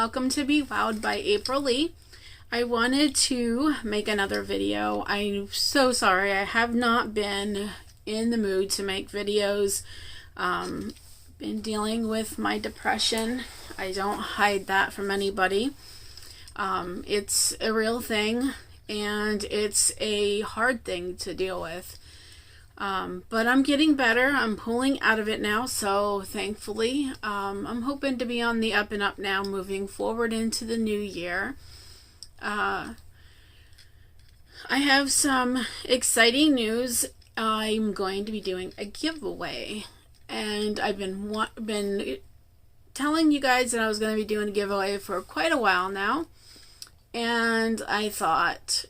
welcome to Be Wowed by April Lee. I wanted to make another video. I'm so sorry, I have not been in the mood to make videos. Been dealing with my depression. I don't hide that from anybody. It's a real thing and it's a hard thing to deal with. But I'm getting better. I'm pulling out of it now, so thankfully, I'm hoping to be on the up and up now moving forward into the new year. I have some exciting news. I'm going to be doing a giveaway, and I've been telling you guys that I was going to be doing a giveaway for quite a while now, and I thought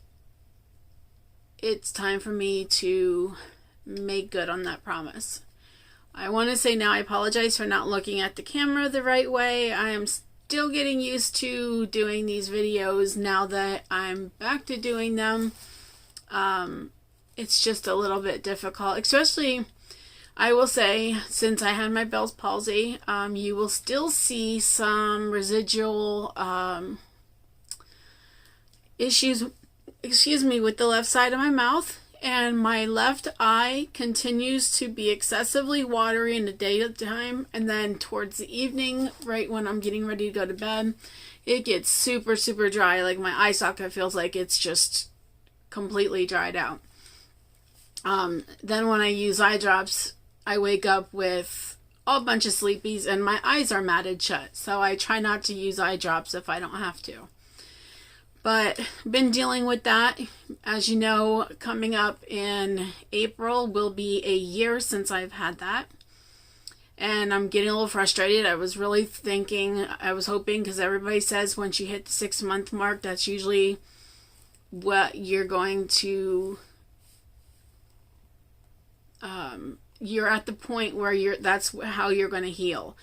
it's time for me to make good on that promise. I want to say now I apologize for not looking at the camera the right way. I am still getting used to doing these videos now that I'm back to doing them. It's just a little bit difficult, especially I will say since I had my Bell's palsy. You will still see some residual issues, with the left side of my mouth. And my left eye continues to be excessively watery in the daytime, and then towards the evening, right when I'm getting ready to go to bed, it gets super, super dry. Like my eye socket feels like it's just completely dried out. Then when I use eye drops, I wake up with a bunch of sleepies and my eyes are matted shut. So I try not to use eye drops if I don't have to. But been dealing with that. As you know, coming up in April will be a year since I've had that. And I'm getting a little frustrated. I was really thinking, I was hoping, because everybody says once you hit the 6-month mark, that's usually what you're going to, you're at the point where that's how you're going to heal.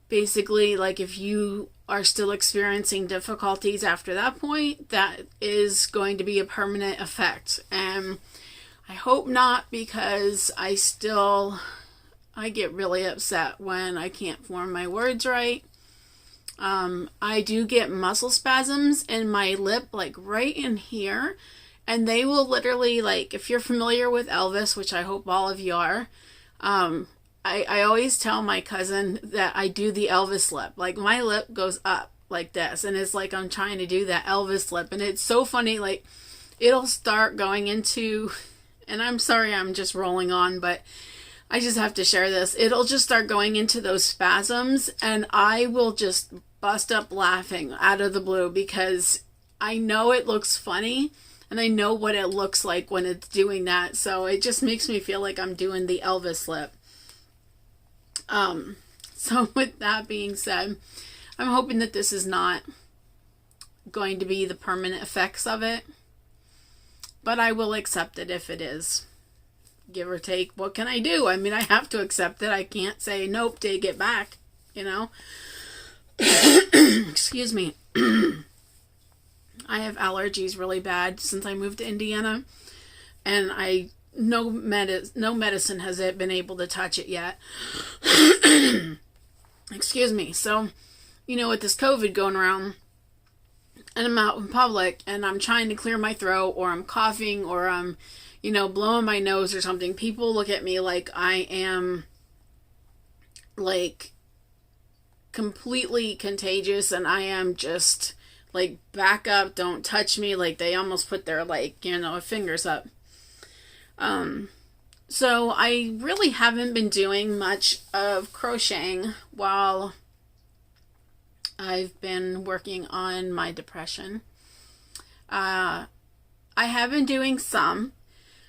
Basically, like if you are still experiencing difficulties after that point, that is going to be a permanent effect. And I hope not, because I get really upset when I can't form my words right. I do get muscle spasms in my lip, like right in here. And they will literally, like, if you're familiar with Elvis, which I hope all of you are, I always tell my cousin that I do the Elvis lip. Like my lip goes up like this, and it's like I'm trying to do that Elvis lip, and it's so funny. Like it'll start going into, and I'm sorry I'm just rolling on, but I just have to share this. It'll just start going into those spasms, and I will just bust up laughing out of the blue because I know it looks funny, and I know what it looks like when it's doing that. So it just makes me feel like I'm doing the Elvis lip. So with that being said, I'm hoping that this is not going to be the permanent effects of it, but I will accept it if it is, give or take. What can I do? I mean, I have to accept it. I can't say, nope, take it back, you know? Excuse me. I have allergies really bad since I moved to Indiana, and no medicine has been able to touch it yet. Excuse me. So, with this COVID going around, and I'm out in public, and I'm trying to clear my throat, or I'm coughing, or I'm, blowing my nose or something, people look at me like I am, like, completely contagious, and I am just, like, back up, don't touch me, like, they almost put their, fingers up. So I really haven't been doing much of crocheting while I've been working on my depression. I have been doing some.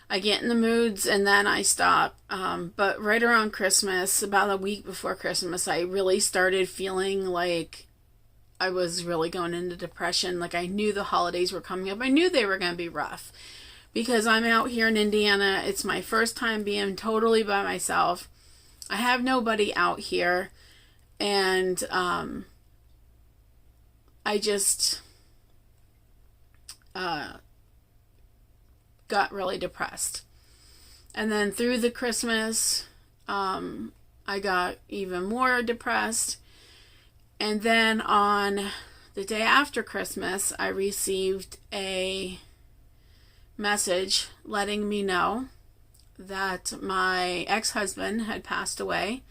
I get in the moods and then I stop. But right around Christmas, about a week before Christmas, I really started feeling like I was really going into depression. Like I knew the holidays were coming up. I knew they were going to be rough. Because I'm out here in Indiana. It's my first time being totally by myself. I have nobody out here. And I just got really depressed. And then through the Christmas, I got even more depressed. And then on the day after Christmas, I received a message letting me know that my ex-husband had passed away.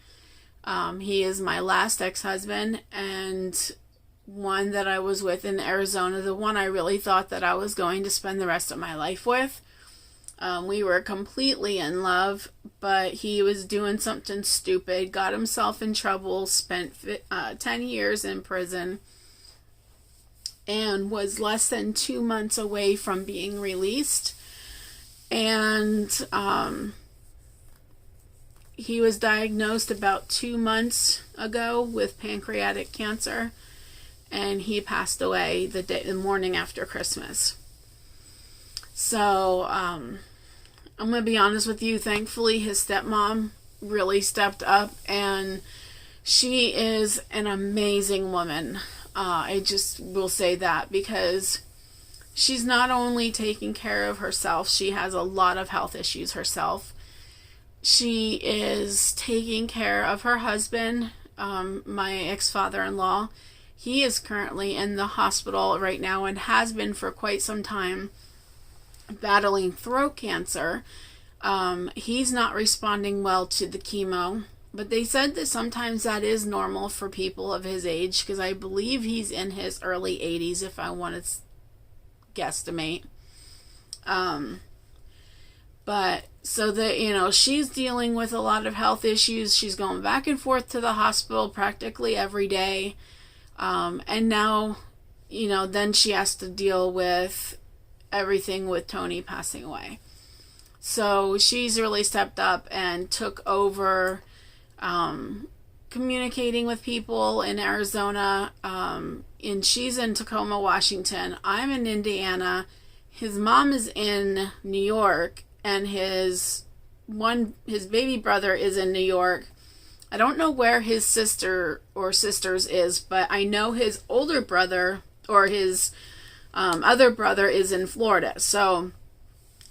He is my last ex-husband, and one that I was with in Arizona, the one I really thought that I was going to spend the rest of my life with. We were completely in love, but he was doing something stupid, got himself in trouble, spent 10 years in prison, and was less than 2 months away from being released. And he was diagnosed about 2 months ago with pancreatic cancer, and he passed away the morning after Christmas. So, I'm going to be honest with you. Thankfully, his stepmom really stepped up, and she is an amazing woman. I just will say that, because she's not only taking care of herself, she has a lot of health issues herself. She is taking care of her husband, my ex-father-in-law. He is currently in the hospital right now and has been for quite some time, battling throat cancer. He's not responding well to the chemo, but they said that sometimes that is normal for people of his age, because I believe he's in his early 80s, if I want to guesstimate. But so that, she's dealing with a lot of health issues. She's going back and forth to the hospital practically every day. And now, then she has to deal with everything with Tony passing away. So she's really stepped up and took over communicating with people in Arizona. And she's in Tacoma, Washington. I'm in Indiana. His mom is in New York, and his baby brother is in New York. I don't know where his sister or sisters is, but I know his older brother or his other brother is in Florida. So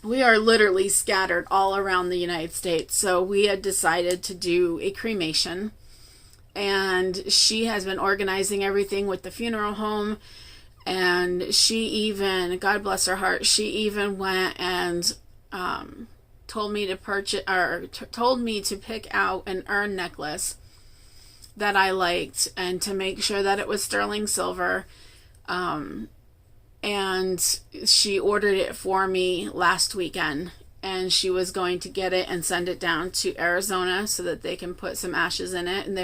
we are literally scattered all around the United States. So we had decided to do a cremation, and she has been organizing everything with the funeral home. And she even, God bless her heart, she even went and told me to pick out an urn necklace that I liked, and to make sure that it was sterling silver. And she ordered it for me last weekend, and she was going to get it and send it down to Arizona so that they can put some ashes in it. And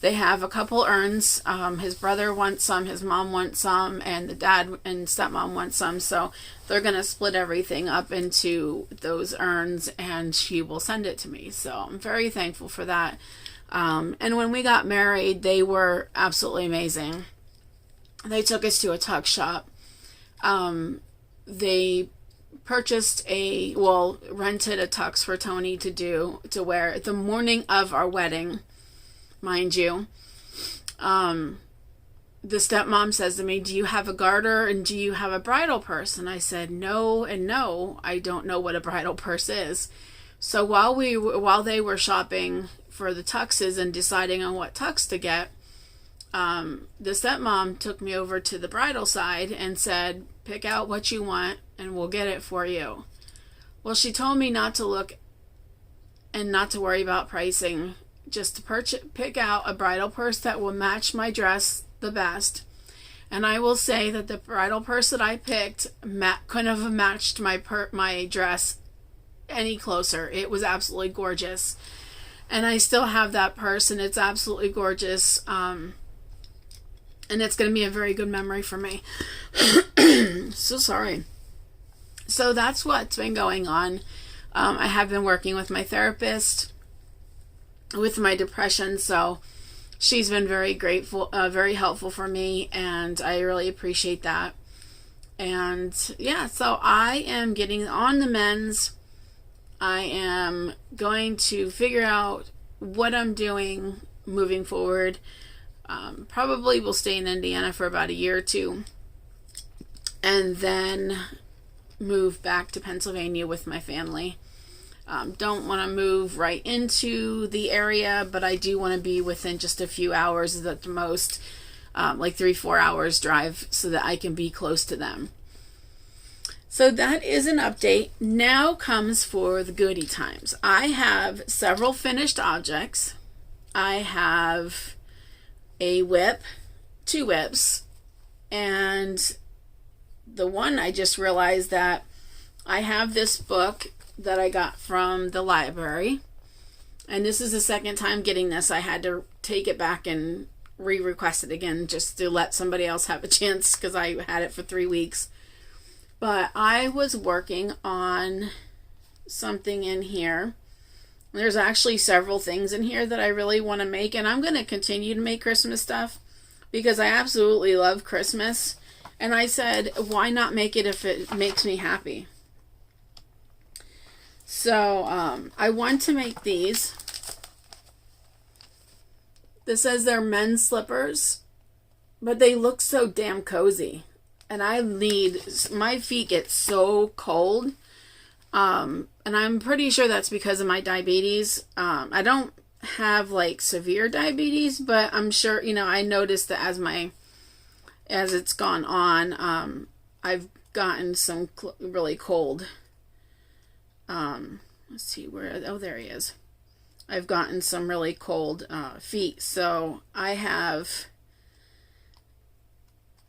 they have a couple urns. His brother wants some, his mom wants some, and the dad and stepmom want some. So they're going to split everything up into those urns, and she will send it to me. So I'm very thankful for that. And when we got married, they were absolutely amazing. They took us to a tuck shop. They rented a tux for Tony to wear the morning of our wedding, mind you. The stepmom says to me, "Do you have a garter and do you have a bridal purse?" And I said, "No and no, I don't know what a bridal purse is." So while they were shopping for the tuxes and deciding on what tux to get, the stepmom took me over to the bridal side and said, "Pick out what you want and we'll get it for you." Well, she told me not to look and not to worry about pricing, just to pick out a bridal purse that will match my dress the best. And I will say that the bridal purse that I picked couldn't have matched my dress any closer. It was absolutely gorgeous. And I still have that purse, and it's absolutely gorgeous. And it's going to be a very good memory for me. So sorry. So that's what's been going on. I have been working with my therapist with my depression, so she's been very grateful, very helpful for me, and I really appreciate that. And yeah, so I am getting on the mends. I am going to figure out what I'm doing moving forward. Probably will stay in Indiana for about a year or two, and then move back to Pennsylvania with my family. Don't want to move right into the area, but I do want to be within just a few hours at the most. like 3-4 hours drive, so that I can be close to them. So that is an update. Now comes for the goodie times. I have several finished objects. I have a whip, 2 whips, and the one I just realized that I have this book that I got from the library, and this is the second time getting this. I had to take it back and re-request it again just to let somebody else have a chance, because I had it for 3 weeks. But I was working on something in here. There's actually several things in here that I really want to make, and I'm going to continue to make Christmas stuff because I absolutely love Christmas. And I said, why not make it if it makes me happy? So I want to make these. This says they're men's slippers, but they look so damn cozy. And my feet get so cold. And I'm pretty sure that's because of my diabetes. I don't have like severe diabetes, but I'm sure, I noticed that as it's gone on, I've gotten some really cold. Let's see there he is. I've gotten some really cold feet. So I have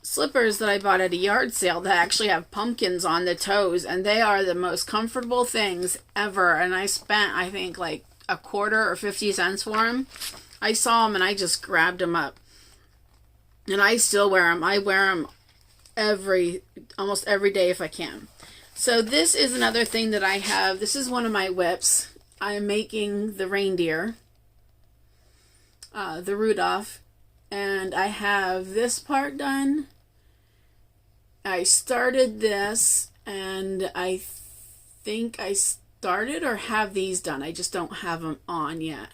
slippers that I bought at a yard sale that actually have pumpkins on the toes, and they are the most comfortable things ever. And I spent, I think, like a quarter or 50 cents for them. I saw them and I just grabbed them up, and I still wear them. I wear them almost every day if I can. So this is another thing that I have. This is one of my whips. I'm making the reindeer, the Rudolph, and I have this part done. I started this, and I think I started or have these done. I just don't have them on yet.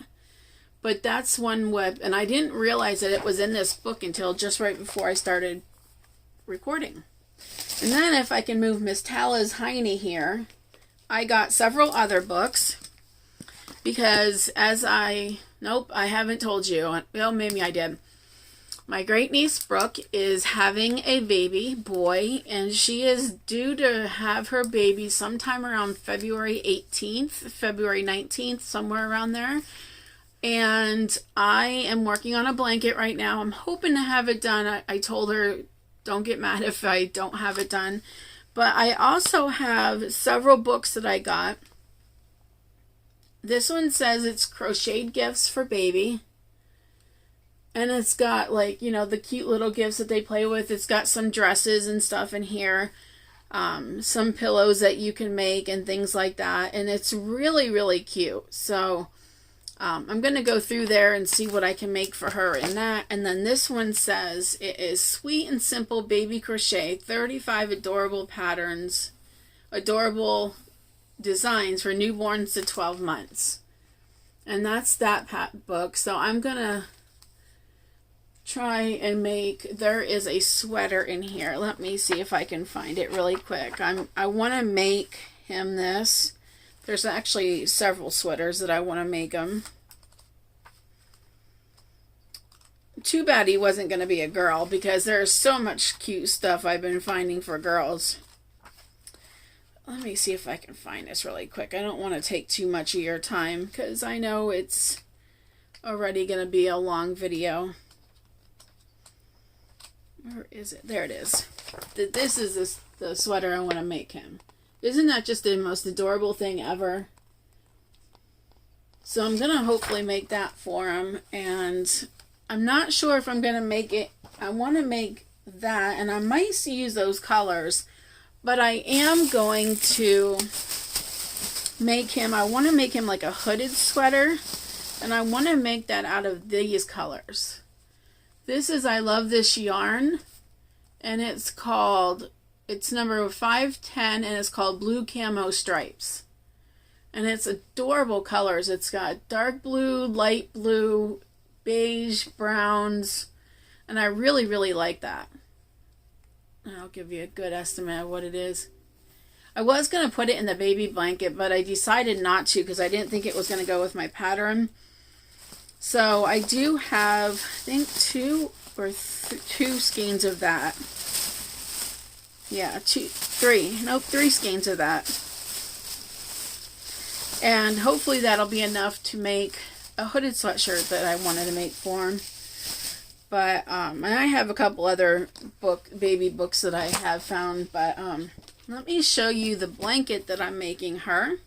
But that's one whip, and I didn't realize that it was in this book until just right before I started recording. And then if I can move Miss Tala's Heine here, I got several other books because nope, I haven't told you. Well, maybe I did. My great niece Brooke is having a baby boy, and she is due to have her baby sometime around February 18th, February 19th, somewhere around there. And I am working on a blanket right now. I'm hoping to have it done. I told her, don't get mad if I don't have it done. But I also have several books that I got. This one says it's Crocheted Gifts for Baby. And it's got, like, the cute little gifts that they play with. It's got some dresses and stuff in here. Some pillows that you can make and things like that. And it's really, really cute. So I'm going to go through there and see what I can make for her in that. And then this one says it is Sweet and Simple Baby Crochet. 35 adorable patterns. Adorable designs for newborns to 12 months. And that's that book. So I'm going to try and there is a sweater in here. Let me see if I can find it really quick. I want to make him this. There's actually several sweaters that I want to make him. Too bad he wasn't going to be a girl, because there's so much cute stuff I've been finding for girls. Let me see if I can find this really quick. I don't want to take too much of your time, because I know it's already going to be a long video. Where is it? There it is. This is the sweater I want to make him. Isn't that just the most adorable thing ever? So I'm going to hopefully make that for him. And I'm not sure if I'm going to make it. I want to make that. And I might use those colors. But I am going to make him. I want to make him like a hooded sweater. And I want to make that out of these colors. This is I Love This Yarn, and it's number 510, and it's called Blue Camo Stripes. And it's adorable colors. It's got dark blue, light blue, beige, browns, and I really, really like that. And I'll give you a good estimate of what it is. I was going to put it in the baby blanket, but I decided not to because I didn't think it was going to go with my pattern. So I do have, I think, 2 or 2 skeins of that. Yeah, 3 skeins of that. And hopefully that'll be enough to make a hooded sweatshirt that I wanted to make for him. But, and I have a couple other baby books that I have found, but, let me show you the blanket that I'm making her.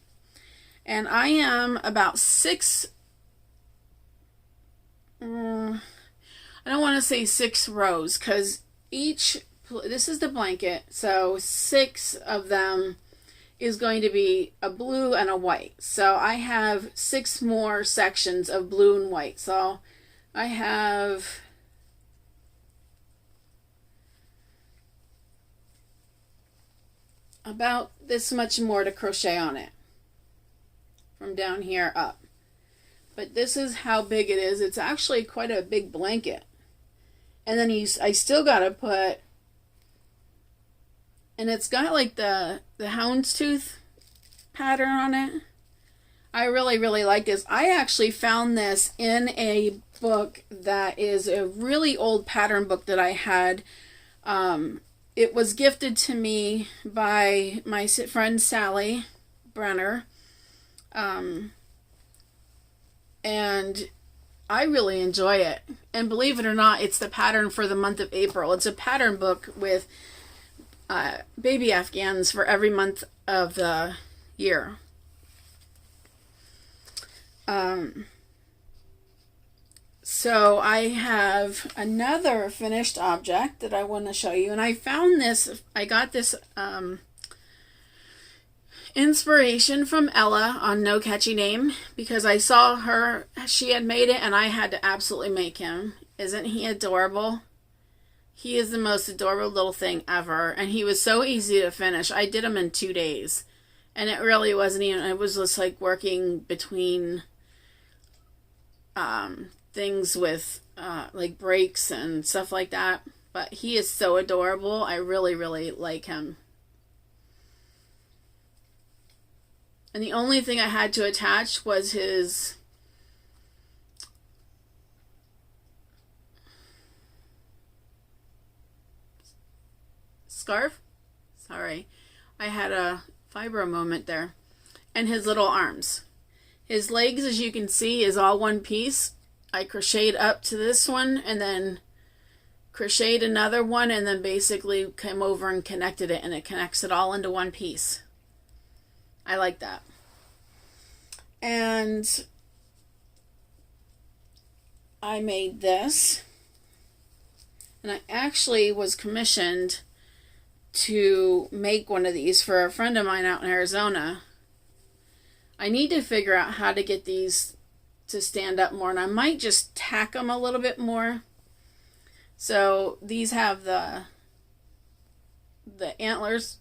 And I am about 6, I don't want to say 6 rows, because this is the blanket, so 6 of them is going to be a blue and a white. So I have 6 more sections of blue and white. So I have about this much more to crochet on it from down here up. But this is how big it is. It's actually quite a big blanket. And then I still got to put, and it's got like the houndstooth pattern on it. I really, really like this. I actually found this in a book that is a really old pattern book that I had. It was gifted to me by my friend Sally Brenner. And I really enjoy it. And believe it or not, it's the pattern for the month of April. It's a pattern book with baby Afghans for every month of the year. So I have another finished object that I want to show you. And I found this, I got this inspiration from Ella on No Catchy Name, because I saw she had made it, and I had to absolutely make him. Isn't he adorable? He is the most adorable little thing ever, and he was so easy to finish. I did him in 2 days, and it really wasn't even, it was just like working between things with like breaks and stuff like that. But he is so adorable. I really, really like him. And the only thing I had to attach was his scarf. Sorry, I had a fibro moment there. And his little arms. His legs, as you can see, is all one piece. I crocheted up to this one and then crocheted another one and then basically came over and connected it, and it connects it all into one piece. I like that. And I made this, and I actually was commissioned to make one of these for a friend of mine out in Arizona. I need to figure out how to get these to stand up more, and I might just tack them a little bit more. So these have the antlers,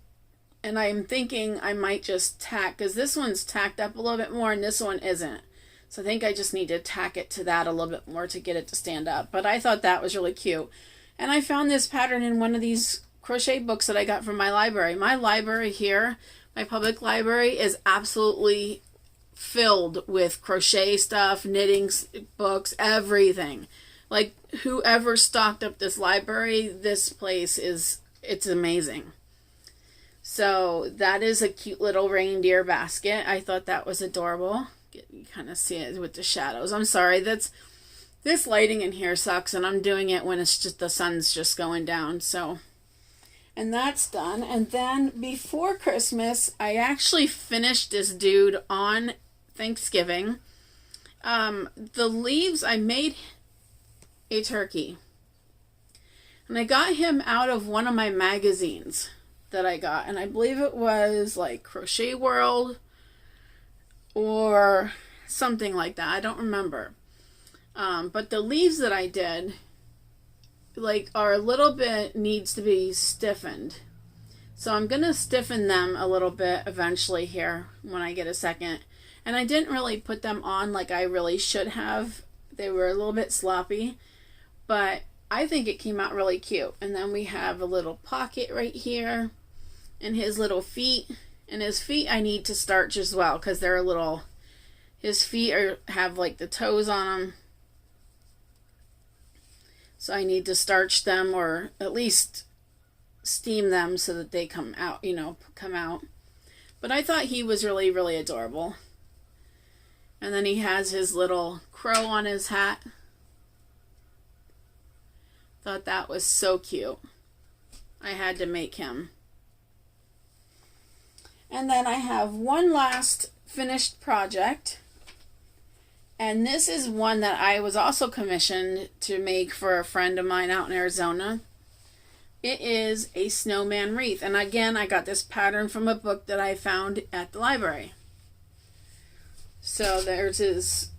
and I'm thinking I might just tack, because this one's tacked up a little bit more and this one isn't. So I think I just need to tack it to that a little bit more to get it to stand up. But I thought that was really cute. And I found this pattern in one of these crochet books that I got from my library. My library here, my public library, is absolutely filled with crochet stuff, knitting books, everything. Like, whoever stocked up this library, this place it's amazing. So that is a cute little reindeer basket. I thought that was adorable. You kind of see it with the shadows. I'm sorry, this lighting in here sucks, and I'm doing it when it's just the sun's just going down. So, and that's done. And then before Christmas, I actually finished this dude on Thanksgiving. The leaves, I made a turkey, and I got him out of one of my magazines that I got, and I believe it was like Crochet World or something like that. I don't remember. But the leaves that I did are a little bit, needs to be stiffened. So I'm going to stiffen them a little bit eventually here when I get a second. And I didn't really put them on like I really should have. They were a little bit sloppy, but I think it came out really cute. And then we have a little pocket right here, and his little feet. And his feet I need to starch as well, because they're a little, his feet have like the toes on them. So I need to starch them, or at least steam them so that they come out, come out. But I thought he was really, really adorable. And then he has his little crow on his hat. Thought that was so cute. I had to make him. And then I have one last finished project. And this is one that I was also commissioned to make for a friend of mine out in Arizona. It is a snowman wreath. And again, I got this pattern from a book that I found at the library. So there's his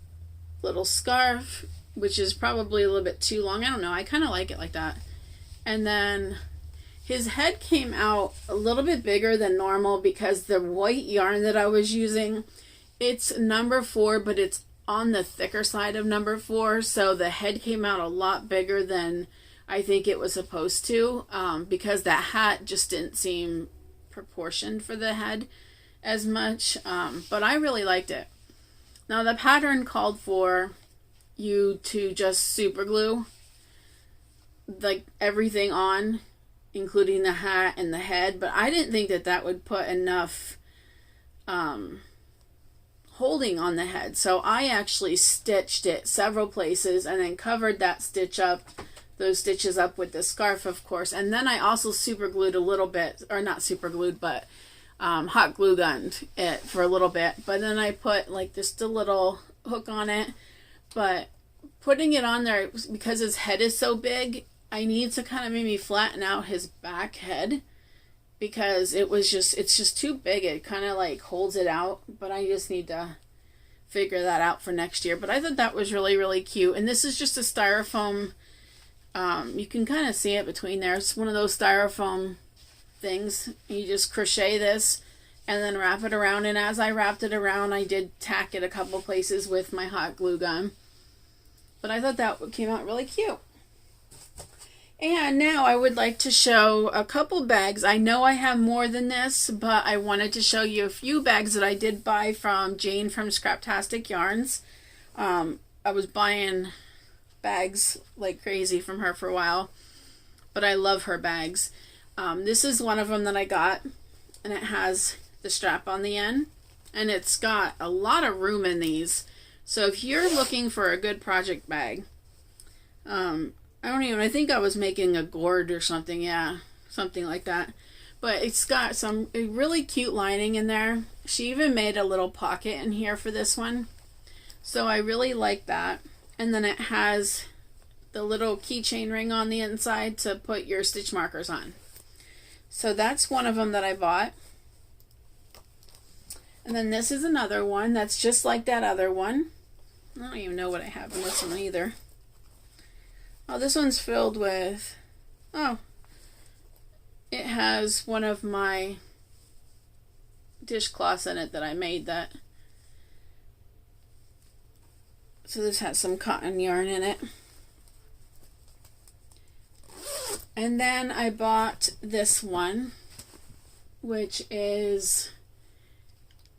little scarf, which is probably a little bit too long. I don't know. I kind of like it like that. And then his head came out a little bit bigger than normal because the white yarn that I was using, it's number 4, but it's on the thicker side of number 4, so the head came out a lot bigger than I think it was supposed to, because that hat just didn't seem proportioned for the head as much, but I really liked it. Now the pattern called for you to just super glue like everything on, including the hat and the head, but I didn't think that that would put enough holding on the head. So I actually stitched it several places and then covered those stitches up with the scarf, of course. And then I also super glued a little bit, or not super glued, but hot glue gunned it for a little bit. But then I put like just a little hook on it. But putting it on there, because his head is so big, I need to kind of maybe flatten out his back head, because it's just too big. It kind of like holds it out, but I just need to figure that out for next year. But I thought that was really, really cute. And this is just a styrofoam, you can kind of see it between there. It's one of those styrofoam things. You just crochet this and then wrap it around. And as I wrapped it around, I did tack it a couple places with my hot glue gun. But I thought that came out really cute. And now I would like to show a couple bags. I know I have more than this, but I wanted to show you a few bags that I did buy from Jane from Scraptastic Yarns. I was buying bags like crazy from her for a while, but I love her bags. This is one of them that I got, and it has the strap on the end, and it's got a lot of room in these. So if you're looking for a good project bag, I think I was making a gourd or something, yeah, something like that. But it's got a really cute lining in there. She even made a little pocket in here for this one. So I really like that. And then it has the little keychain ring on the inside to put your stitch markers on. So that's one of them that I bought. And then this is another one that's just like that other one. I don't even know what I have in this one either. Oh, this one's filled with, it has one of my dishcloths in it that I made that. So this has some cotton yarn in it. And then I bought this one, which is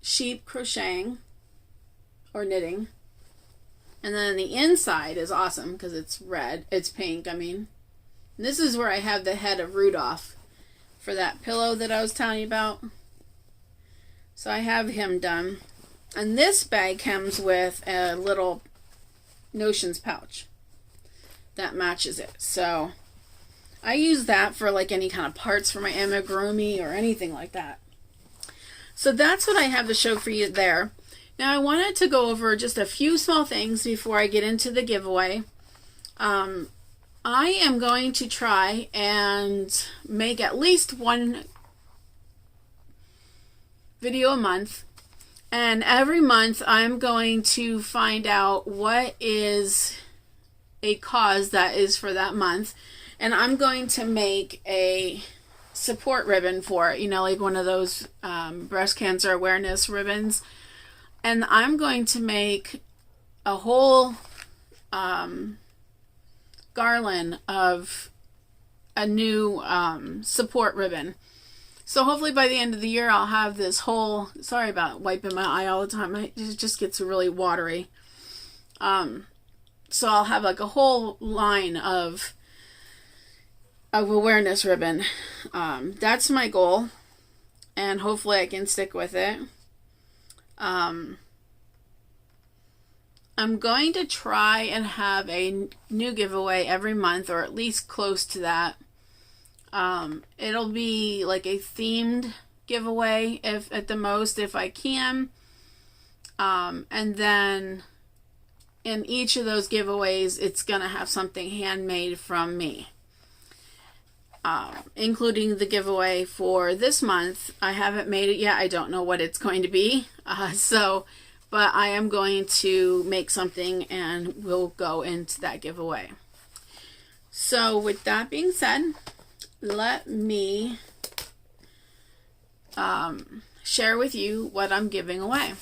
sheep crocheting or knitting. And then the inside is awesome because it's red. It's pink, I mean. And this is where I have the head of Rudolph for that pillow that I was telling you about. So I have him done. And this bag comes with a little notions pouch that matches it. So I use that for like any kind of parts for my amigurumi or anything like that. So that's what I have to show for you there. Now I wanted to go over just a few small things before I get into the giveaway. I am going to try and make at least one video a month. And every month I'm going to find out what is a cause that is for that month. And I'm going to make a support ribbon for it, like one of those breast cancer awareness ribbons. And I'm going to make a whole garland of a new support ribbon. So hopefully by the end of the year I'll have this whole, sorry about wiping my eye all the time, it just gets really watery. So I'll have like a whole line of of awareness ribbon. That's my goal, and hopefully I can stick with it. I'm going to try and have a new giveaway every month, or at least close to that. It'll be like a themed giveaway, if at the most, if I can. And then in each of those giveaways, it's going to have something handmade from me. Including the giveaway for this month. I haven't made it yet. I don't know what it's going to be. But I am going to make something and we'll go into that giveaway. So with that being said, let me share with you what I'm giving away.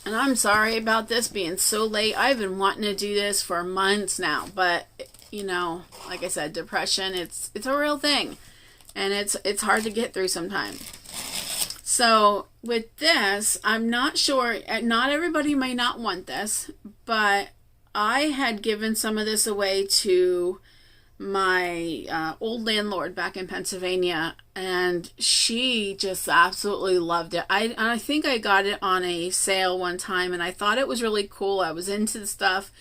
And I'm sorry about this being so late. I've been wanting to do this for months now, but you know, like I said, depression, it's a real thing, and it's hard to get through sometimes. So with this, I'm not sure, not everybody may not want this, but I had given some of this away to my old landlord back in Pennsylvania, and she just absolutely loved it. I think I got it on a sale one time, and I thought it was really cool. I was into the stuff.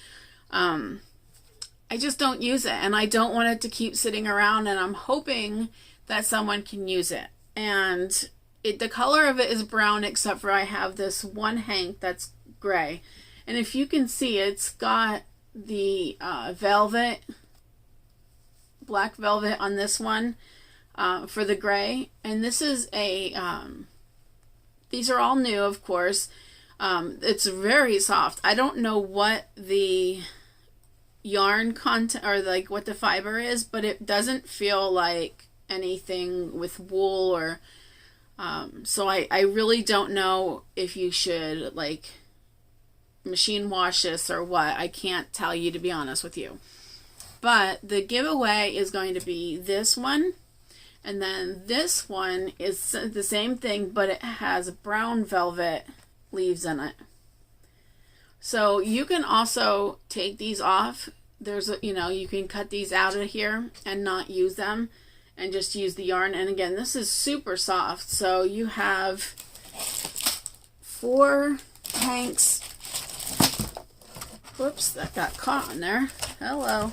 I just don't use it, and I don't want it to keep sitting around, and I'm hoping that someone can use it. And the color of it is brown, except for I have this one hank that's gray. And if you can see, it's got the velvet, black velvet on this one for the gray. And this is a, these are all new, of course. It's very soft. I don't know what the yarn content, or like what the fiber is, but it doesn't feel like anything with wool or so I really don't know if you should like machine wash this or what. I can't tell you, to be honest with you. But the giveaway is going to be this one, and then this one is the same thing, but it has brown velvet leaves in it. So you can also take these off. There's a, you know, you can cut these out of here and not use them and just use the yarn. And again, this is super soft. So you have 4 hanks. Whoops, that got caught on there. Hello.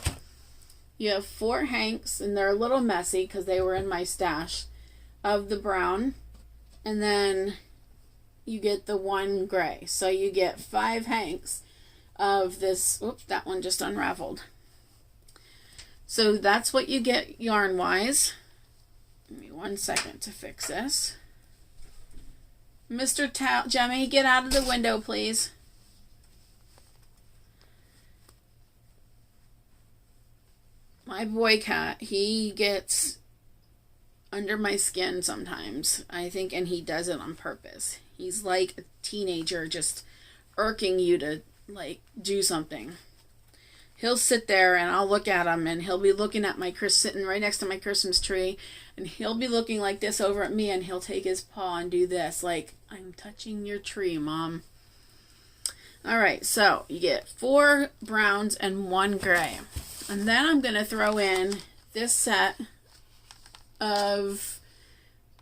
You have 4 hanks, and they're a little messy because they were in my stash, of the brown. And then you get the 1 gray. So you get 5 hanks of this. Oops, that one just unraveled. So that's what you get yarn wise. Give me 1 second to fix this. Mr. Jemmy, get out of the window, please. My boy cat, he gets under my skin sometimes, I think, and he does it on purpose. He's like a teenager, just irking you to like do something. He'll sit there and I'll look at him, and he'll be looking at my sitting right next to my Christmas tree, and he'll be looking like this over at me, and he'll take his paw and do this like, I'm touching your tree, Mom. Alright, so you get 4 browns and 1 gray. And then I'm going to throw in this set of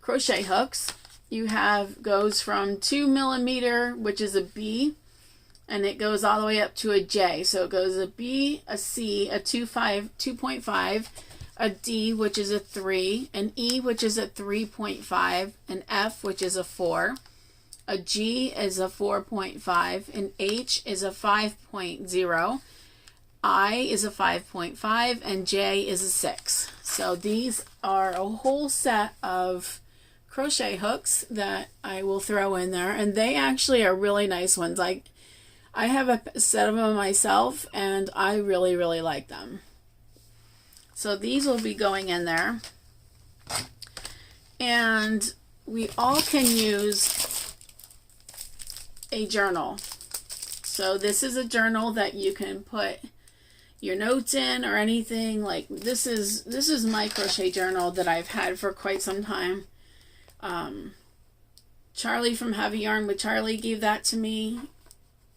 crochet hooks. You have, goes from 2mm, which is a B, and it goes all the way up to a J. So it goes a B, a C, a 2.5, a D, which is a 3, an E, which is a 3.5, an F, which is a 4, a G is a 4.5, an H is a 5.0, I is a 5.5, and J is a 6. So these are a whole set of crochet hooks that I will throw in there, and they actually are really nice ones. I have a set of them myself, and I really, really like them. So these will be going in there. And we all can use a journal. So this is a journal that you can put your notes in or anything. Like this is my crochet journal that I've had for quite some time. Charlie from Heavy Yarn with Charlie gave that to me.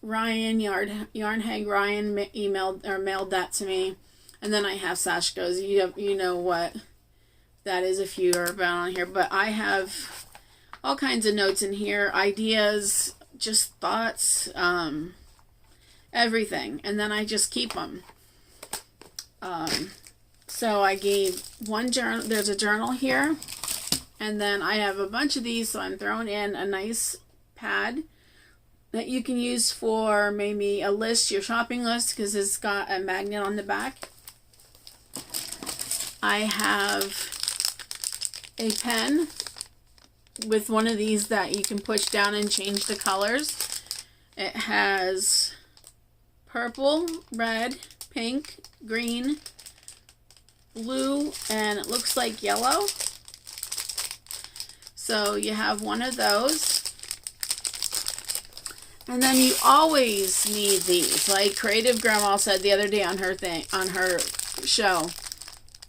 Ryan, Yarn Hag Ryan emailed or mailed that to me. And then I have Sashiko's. You know what that is if you are about on here. But I have all kinds of notes in here, ideas, just thoughts, everything. And then I just keep them. So I gave one journal. There's a journal here. And then I have a bunch of these, so I'm throwing in a nice pad that you can use for maybe a list, your shopping list, because it's got a magnet on the back. I have a pen with one of these that you can push down and change the colors. It has purple, red, pink, green, blue, and it looks like yellow. So you have one of those. And then you always need these. Like Creative Grandma said the other day on her thing, on her show,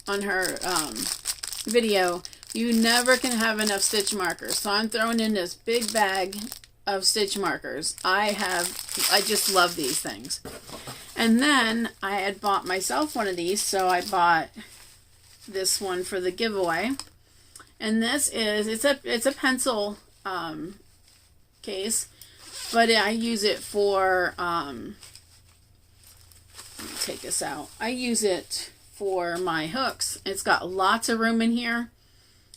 on her video, you never can have enough stitch markers. So I'm throwing in this big bag of stitch markers. I just love these things. And then I had bought myself one of these, so I bought this one for the giveaway. And this is, it's a pencil case, but I use it for, let me take this out. I use it for my hooks. It's got lots of room in here,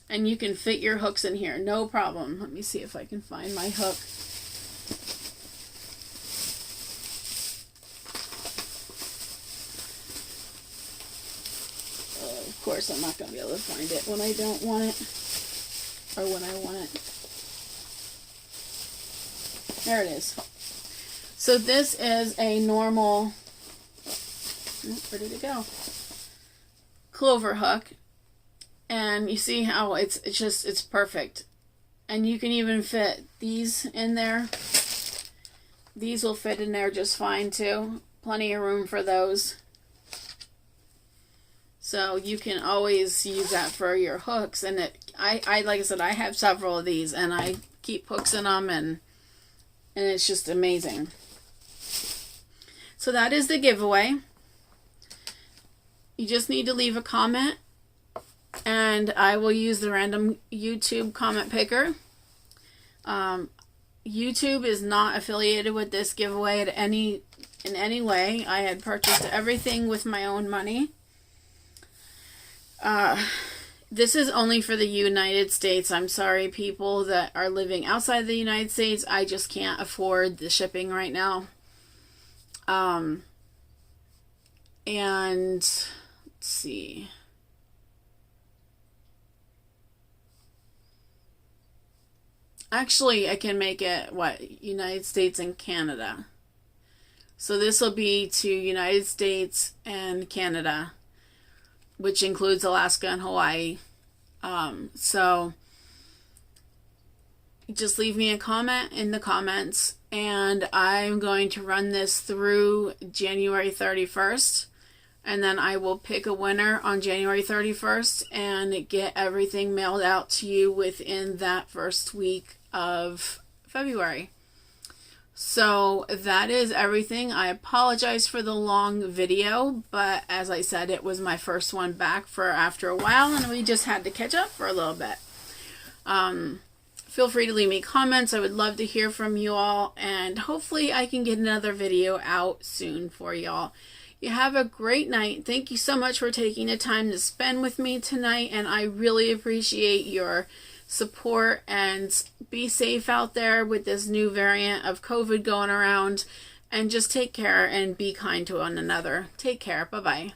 and you can fit your hooks in here, no problem. Let me see if I can find my hook. Of course, I'm not going to be able to find it when I don't want it, or when I want it. There it is. So this is a normal, where did it go? Clover hook. And you see how it's perfect. And you can even fit these in there. These will fit in there just fine too. Plenty of room for those. So you can always use that for your hooks. And I like I said, I have several of these, and I keep hooks in them, and it's just amazing. So that is the giveaway. You just need to leave a comment, and I will use the random YouTube comment picker. YouTube is not affiliated with this giveaway in any way. I had purchased everything with my own money. This is only for the United States. I'm sorry, people that are living outside the United States. I just can't afford the shipping right now. And let's see. Actually, I can make it, United States and Canada. So this will be to United States and Canada, which includes Alaska and Hawaii. So just leave me a comment in the comments, and I'm going to run this through January 31st, and then I will pick a winner on January 31st and get everything mailed out to you within that first week of February. So that is everything. I apologize for the long video, but as I said, it was my first one back for after a while, and we just had to catch up for a little bit. Feel free to leave me comments. I would love to hear from you all, and hopefully I can get another video out soon for y'all. You have a great night. Thank you so much for taking the time to spend with me tonight, and I really appreciate your support, and be safe out there with this new variant of COVID going around, and just take care and be kind to one another. Take care. Bye-bye.